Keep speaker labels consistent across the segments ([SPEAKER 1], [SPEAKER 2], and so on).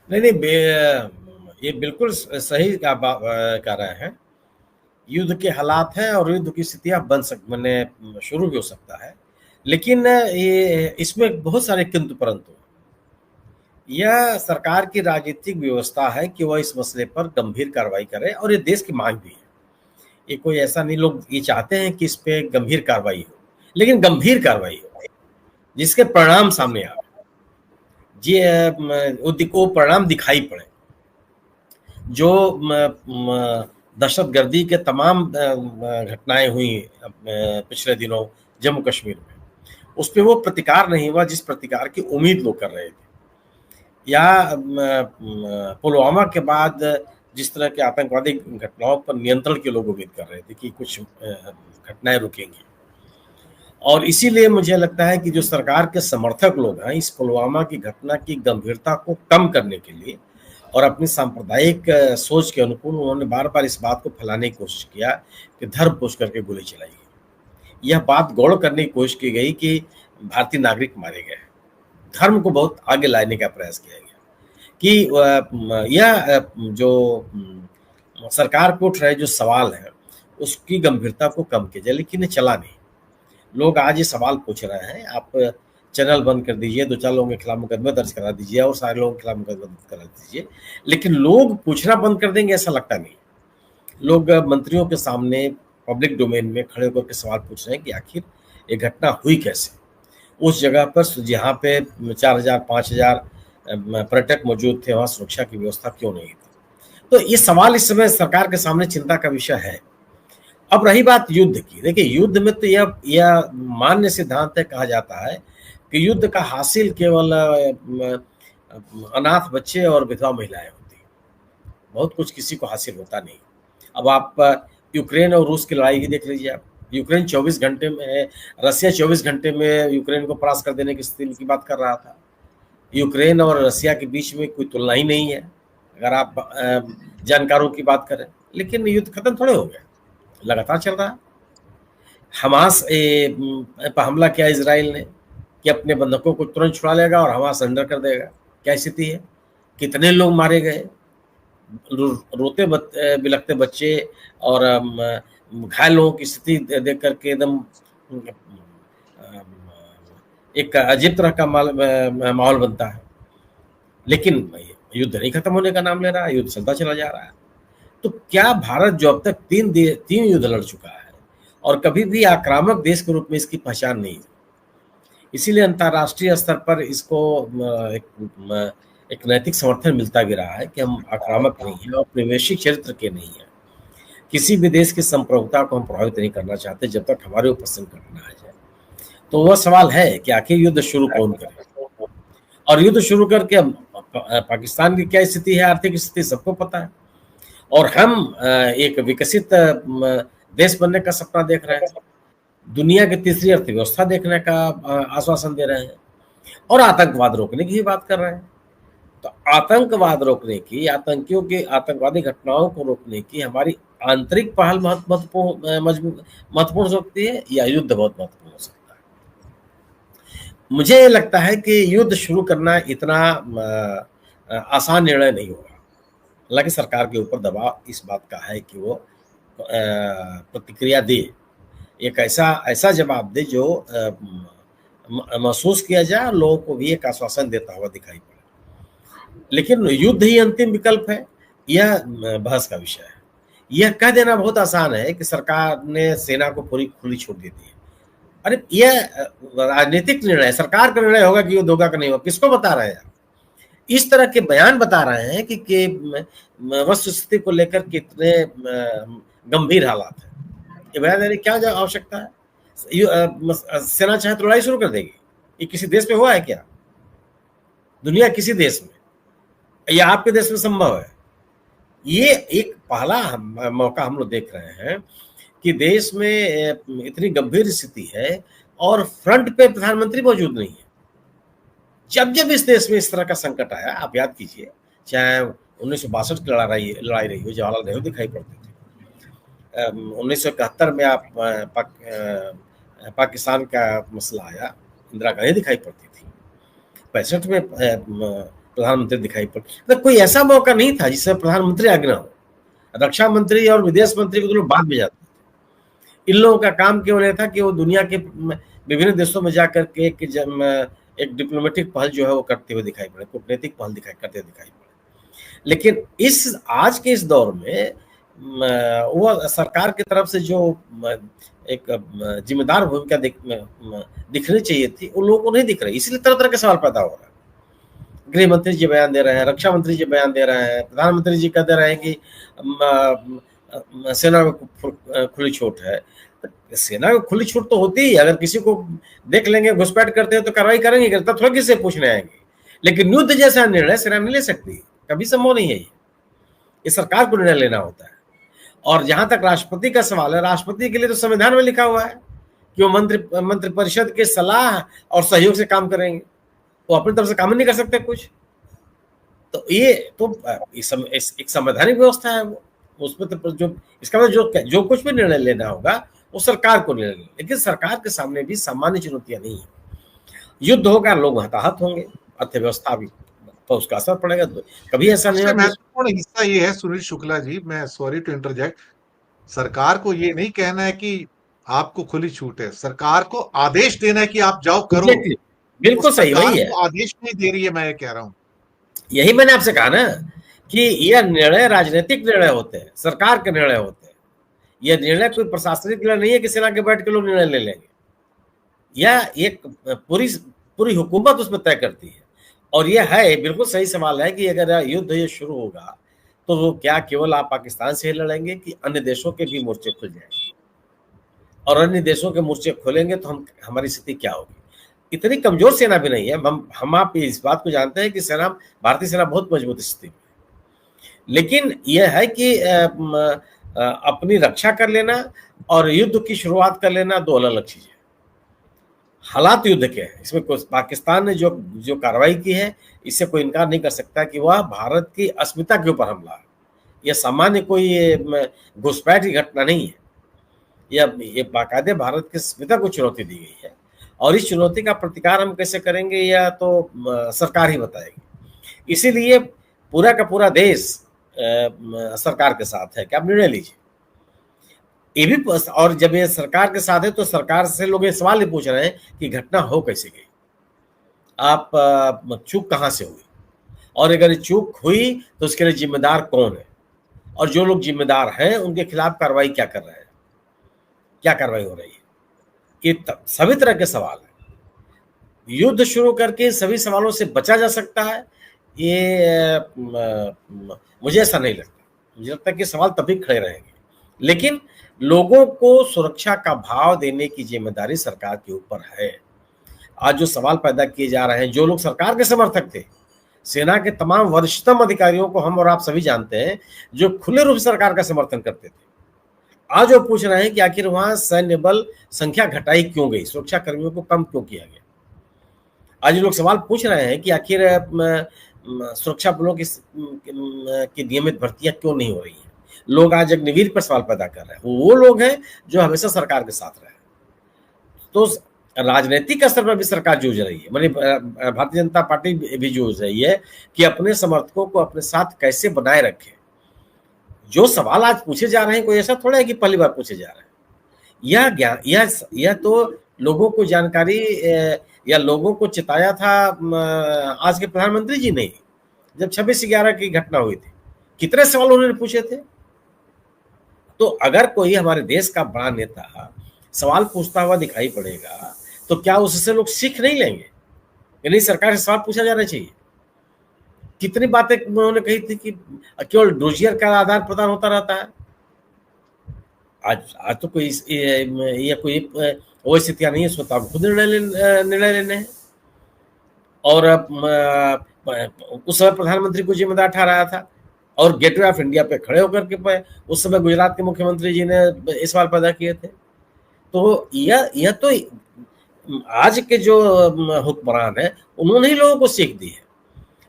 [SPEAKER 1] नहीं नहीं ये बिल्कुल सही कह रहे हैं। युद्ध के हालात हैं और युद्ध की स्थितियां बन सक मैंने शुरू भी हो सकता है, लेकिन ये इसमें बहुत सारे किंतु परंतु। यह सरकार की राजनीतिक व्यवस्था है कि वह इस मसले पर गंभीर कार्रवाई करे, और ये देश की मांग भी है। ये कोई ऐसा नहीं, लोग ये चाहते हैं कि इस पे गंभीर कार्रवाई हो, लेकिन गंभीर कार्रवाई हो जिसके परिणाम सामने आए, जी वो परिणाम दिखाई पड़े। जो दहशतगर्दी के तमाम घटनाएं हुई पिछले दिनों जम्मू कश्मीर में, उस पर वो प्रतिकार नहीं हुआ जिस प्रतिकार की उम्मीद लोग कर रहे थे। या पुलवामा के बाद जिस तरह के आतंकवादी घटनाओं पर नियंत्रण के लोग उम्मीद कर रहे थे कि कुछ घटनाएं रुकेंगी। और इसीलिए मुझे लगता है कि जो सरकार के समर्थक लोग हैं, इस पुलवामा की घटना की गंभीरता को कम करने के लिए और अपनी सांप्रदायिक सोच के अनुकूल उन्होंने बार बार इस बात को फैलाने की कोशिश किया कि धर्म पुष करके गोली चलाई गई। यह बात गौड़ करने की कोशिश की गई कि भारतीय नागरिक मारे गए। धर्म को बहुत आगे लाने का प्रयास किया गया कि यह जो सरकार को उठ रहे जो सवाल है उसकी गंभीरता को कम किया जाए, लेकिन ये चला नहीं। लोग आज ये सवाल पूछ रहे हैं, आप चैनल बंद कर दीजिए, 2-4 लोगों के खिलाफ मुकदमा दर्ज करा दीजिए और सारे लोगों के खिलाफ मुकदमा दर्ज करा दीजिए, लेकिन लोग पूछना बंद कर देंगे ऐसा लगता नहीं। लोग मंत्रियों के सामने पब्लिक डोमेन में खड़े होकर के सवाल पूछ रहे हैं कि आखिर ये घटना हुई कैसे, उस जगह पर जहाँ पे 4,000-5,000 पर्यटक मौजूद थे, वहाँ सुरक्षा की व्यवस्था क्यों नहीं थी। तो ये सवाल इस समय सरकार के सामने चिंता का विषय है। अब रही बात युद्ध की, देखिए युद्ध में तो यह मान्य सिद्धांत है, कहा जाता है कि युद्ध का हासिल केवल अनाथ बच्चे और विधवा महिलाएं होती हैं, बहुत कुछ किसी को हासिल होता नहीं। अब आप यूक्रेन और रूस की लड़ाई की देख लीजिए। आप यूक्रेन 24 घंटे में, रसिया 24 घंटे में यूक्रेन को परास्त कर देने की स्थिति की बात कर रहा था। यूक्रेन और रसिया के बीच में कोई तुलना ही नहीं है अगर आप जानकारों की बात करें, लेकिन युद्ध खत्म थोड़े हो गया, लगातार चल रहा है। हमास पर हमला किया इसराइल ने कि अपने बंधकों को तुरंत छुड़ा लेगा और हमास सरेंडर कर देगा। क्या स्थिति है, कितने लोग मारे गए, रोते बिलखते बच्चे और घायल लोगों की स्थिति देख करके एकदम एक अजीब तरह का माहौल बनता है। लेकिन युद्ध नहीं खत्म होने का नाम ले रहा है, युद्ध चलता चला जा रहा है। तो क्या भारत जो अब तक तीन युद्ध लड़ चुका है और कभी भी आक्रामक देश के रूप में इसकी पहचान नहीं, इसीलिए अंतर्राष्ट्रीय स्तर पर इसको एक नैतिक समर्थन मिलता भी रहा है कि हम आक्रामक नहीं है और प्रादेशिक चरित्र के नहीं है। किसी भी देश की संप्रभुता को हम प्रभावित नहीं करना चाहते जब तक हमारे ऊपर संकट न आ जाए। तो वह सवाल है कि आखिर युद्ध शुरू कौन करे, और युद्ध शुरू करके पाकिस्तान की क्या स्थिति है, आर्थिक स्थिति सबको पता है, और हम एक विकसित देश बनने का सपना देख रहे हैं, दुनिया की तीसरी अर्थव्यवस्था देखने का आश्वासन दे रहे हैं, और आतंकवाद रोकने की ही बात कर रहे हैं। तो आतंकवाद रोकने की, आतंकियों की आतंकवादी घटनाओं को रोकने की हमारी आंतरिक पहल महत्वपूर्ण हो सकती है या युद्ध बहुत महत्वपूर्ण हो सकता है। मुझे लगता है कि युद्ध शुरू करना इतना आसान निर्णय नहीं होगा। हालांकि सरकार के ऊपर दबाव इस बात का है कि वो प्रतिक्रिया दे, एक ऐसा जवाब दे जो महसूस किया जाए, लोगों को भी एक आश्वासन देता हुआ दिखाई पड़े। लेकिन युद्ध ही अंतिम विकल्प है, यह बहस का विषय है। यह कह देना बहुत आसान है कि सरकार ने सेना को पूरी खुली छूट दे दी है। अरे यह राजनीतिक निर्णय, सरकार का निर्णय होगा कि युद्ध होगा कि नहीं होगा, किसको बता रहे हैं? इस तरह के बयान बता रहे हैं कि वस्तुस्थिति को लेकर कितने गंभीर हालात हैं। ये बयान देने की क्या आवश्यकता है? सेना चाहे तो लड़ाई शुरू कर देगी। ये किसी देश में हुआ है क्या? दुनिया किसी देश में, या आपके देश में संभव है? ये एक पहला मौका हम लोग देख रहे हैं कि देश में इतनी गंभीर स्थिति है और फ्रंट पे प्रधानमंत्री मौजूद नहीं है। जब इस देश में इस तरह का संकट आया, आप याद कीजिए, चाहे 1962 की लड़ाई रही हो, जवाहरलाल नेहरू दिखाई पड़ते थे। 1971 में आप पाकिस्तान का मसला आया, इंदिरा गांधी दिखाई पड़ती थी। 65 में प्रधानमंत्री दिखाई पड़े। तो कोई ऐसा मौका नहीं था जिससे प्रधानमंत्री आगे ना हो। रक्षा मंत्री और विदेश मंत्री को तो लोग बाद में जाते थे। इन लोगों का काम केवल यह था कि वो दुनिया के विभिन्न देशों में जाकर के एक डिप्लोमेटिक पहल जो है वो करते हुए दिखाई पड़े, कूटनीतिक पहल करते दिखाई पड़े। लेकिन आज के इस दौर में वो सरकार की तरफ से जो एक जिम्मेदार भूमिका दिखनी चाहिए थी, उन लोगों को नहीं दिख रही, इसलिए तरह तरह के सवाल पैदा हो रहे हैं। गृह मंत्री जी बयान दे रहे हैं, रक्षा मंत्री जी बयान दे रहे हैं, प्रधानमंत्री जी कह दे रहे हैं कि सेना को खुली छूट है। सेना को खुली छूट तो होती ही, अगर किसी को देख लेंगे घुसपैठ करते हैं तो कार्रवाई करेंगे, तब थोड़ा किसी से पूछने आएंगे। लेकिन युद्ध जैसा निर्णय सेना नहीं ले सकती, कभी संभव नहीं है। ये सरकार को निर्णय लेना होता है। और जहां तक राष्ट्रपति का सवाल है, राष्ट्रपति के लिए तो संविधान में लिखा हुआ है कि वो मंत्रिपरिषद के सलाह और सहयोग से काम करेंगे, वो अपनी तरफ से काम नहीं कर सकते कुछ। तो ये तो एक संवैधानिक व्यवस्था है, वो उसमें तो जो इसका मतलब जो कुछ भी निर्णय लेना होगा वो सरकार को निर्णय लेना। लेकिन सरकार के सामने भी सामान्य चुनौतियां नहीं है। युद्ध होगा, लोग हताहत होंगे, अर्थव्यवस्था भी तो उसका असर पड़ेगा। तो कभी ऐसा नहीं होगा।
[SPEAKER 2] महत्वपूर्ण हिस्सा ये है सुनील शुक्ला जी, मैं सॉरी टू इंटरजेक्ट, सरकार को ये नहीं कहना है कि आपको खुली छूट है, सरकार को आदेश देना है कि आप जाओ करो।
[SPEAKER 1] बिल्कुल सही, वही है,
[SPEAKER 2] आदेश नहीं दे रही है, मैं ये कह रहा हूं।
[SPEAKER 1] यही मैंने आपसे कहा ना कि यह निर्णय राजनीतिक निर्णय होते हैं, सरकार के निर्णय होते हैं। यह निर्णय कोई प्रशासनिक निर्णय नहीं है कि सेना के बैठ के लोग निर्णय ले लेंगे। यह एक पूरी हुकूमत उसमें तय करती है। और यह है, बिल्कुल सही सवाल है कि अगर युद्ध ये शुरू होगा तो वो क्या केवल आप पाकिस्तान से ही लड़ेंगे कि अन्य देशों के भी मोर्चे खुल जाएंगे? और अन्य देशों के मोर्चे खुलेंगे तो हमारी स्थिति क्या होगी? इतनी कमजोर सेना भी नहीं है। हम आप इस बात को जानते हैं कि सेना, भारतीय सेना बहुत मजबूत स्थिति में, लेकिन यह है कि अपनी रक्षा कर लेना और युद्ध की शुरुआत कर लेना दो अलग अलग चीजें। हालात युद्ध के हैं, इसमें पाकिस्तान ने जो कार्रवाई की है, इससे कोई इनकार नहीं कर सकता कि वह भारत की अस्मिता के ऊपर हमला है। यह सामान्य कोई घुसपैठ की घटना नहीं है। यह बाकायदे भारत की अस्मिता को चुनौती दी गई है। और इस चुनौती का प्रतिकार हम कैसे करेंगे या तो सरकार ही बताएगी। इसीलिए पूरा का पूरा देश सरकार के साथ है कि आप निर्णय लीजिए। ये भी, और जब ये सरकार के साथ है तो सरकार से लोग ये सवाल ही पूछ रहे हैं कि घटना हो कैसे गई, आप चूक कहां से हुई, और अगर चूक हुई तो उसके लिए जिम्मेदार कौन है, और जो लोग जिम्मेदार हैं उनके खिलाफ कार्रवाई क्या कर रहे हैं, क्या कार्रवाई हो रही है। ये सभी तरह के सवाल हैं। युद्ध शुरू करके सभी सवालों से बचा जा सकता है, ये मुझे ऐसा नहीं लगता। मुझे लगता है कि सवाल तभी खड़े रहेंगे, लेकिन लोगों को सुरक्षा का भाव देने की जिम्मेदारी सरकार के ऊपर है। आज जो सवाल पैदा किए जा रहे हैं, जो लोग सरकार के समर्थक थे, सेना के तमाम वरिष्ठतम अधिकारियों को हम और आप सभी जानते हैं, जो खुले रूप से सरकार का समर्थन करते थे, आज वो पूछ रहे हैं कि आखिर वहां सैन्य बल संख्या घटाई क्यों गई, सुरक्षा कर्मियों को कम क्यों किया गया। आज लोग सवाल पूछ रहे हैं कि आखिर सुरक्षा बलों की नियमित भर्तियां क्यों नहीं हो रही हैं। लोग आज अग्निवीर पर सवाल पैदा कर रहे हैं। वो लोग हैं जो हमेशा सरकार के साथ रहे। तो राजनीतिक स्तर पर भी सरकार जूझ रही है, मानी भारतीय जनता पार्टी भी जूझ रही है कि अपने समर्थकों को अपने साथ कैसे बनाए रखे। जो सवाल आज पूछे जा रहे हैं, कोई ऐसा थोड़ा है कि पहली बार पूछे जा रहे हैं। यह तो लोगों को जानकारी या लोगों को चिताया था आज के प्रधानमंत्री जी ने, जब 26/11 की घटना हुई थी। कितने सवाल उन्होंने पूछे थे। तो अगर कोई हमारे देश का बड़ा नेता सवाल पूछता हुआ दिखाई पड़ेगा तो क्या उससे लोग सीख नहीं लेंगे कि नहीं, सरकार से सवाल पूछा जाना चाहिए। कितनी बातें उन्होंने कही थी कि केवल डोजियर का आदान प्रदान होता रहता है। आज तो कोई वो स्थितियां नहीं है, उसमें तो आप खुद निर्णय लेने हैं। और उस समय प्रधानमंत्री को जिम्मेदार ठहराया था और गेटवे ऑफ इंडिया पे खड़े होकर के उस समय गुजरात के मुख्यमंत्री जी ने इस सवाल पैदा किए थे। तो यह तो आज के जो हुक्मरान है उन्होंने ही लोगों को सीख दी है।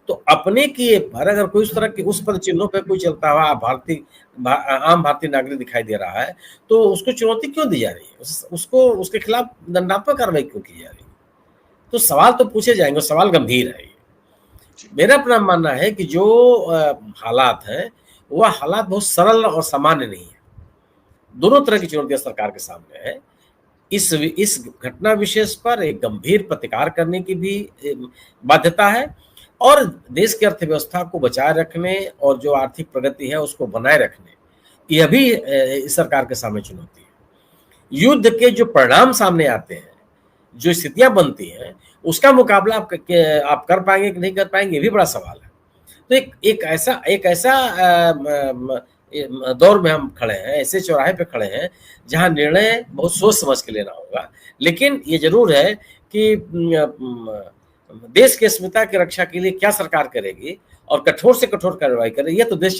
[SPEAKER 1] तो अपने किए पर अगर कोई उस तरह के उस पद चिन्हों पर कोई चलता हुआ आम भारतीय नागरिक दिखाई दे रहा है तो उसको चुनौती क्यों दी जा रही है, उसको उसके खिलाफ दंडात्मक कार्रवाई क्यों की जा रही है। तो सवाल तो पूछे जाएंगे, सवाल गंभीर है। मेरा अपना मानना है कि जो हालात हैं, वह हालात बहुत सरल और सामान्य नहीं है। दोनों तरह की चुनौतियां सरकार के सामने है। इस घटना विशेष पर एक गंभीर प्रतिकार करने की भी बाध्यता है और देश की अर्थव्यवस्था को बचाए रखने और जो आर्थिक प्रगति है उसको बनाए रखने, यह भी इस सरकार के सामने चुनौती है। युद्ध के जो परिणाम सामने आते हैं, जो स्थितियां बनती हैं, उसका मुकाबला आप कर पाएंगे कि नहीं कर पाएंगे, ये भी बड़ा सवाल है। तो एक ऐसा दौर में हम खड़े हैं, ऐसे चौराहे पे खड़े हैं जहां निर्णय बहुत सोच समझ के लेना होगा। लेकिन ये जरूर है कि देश की अस्मिता की रक्षा के लिए क्या सरकार करेगी और कठोर से कठोर कार्रवाई करे, ये तो देश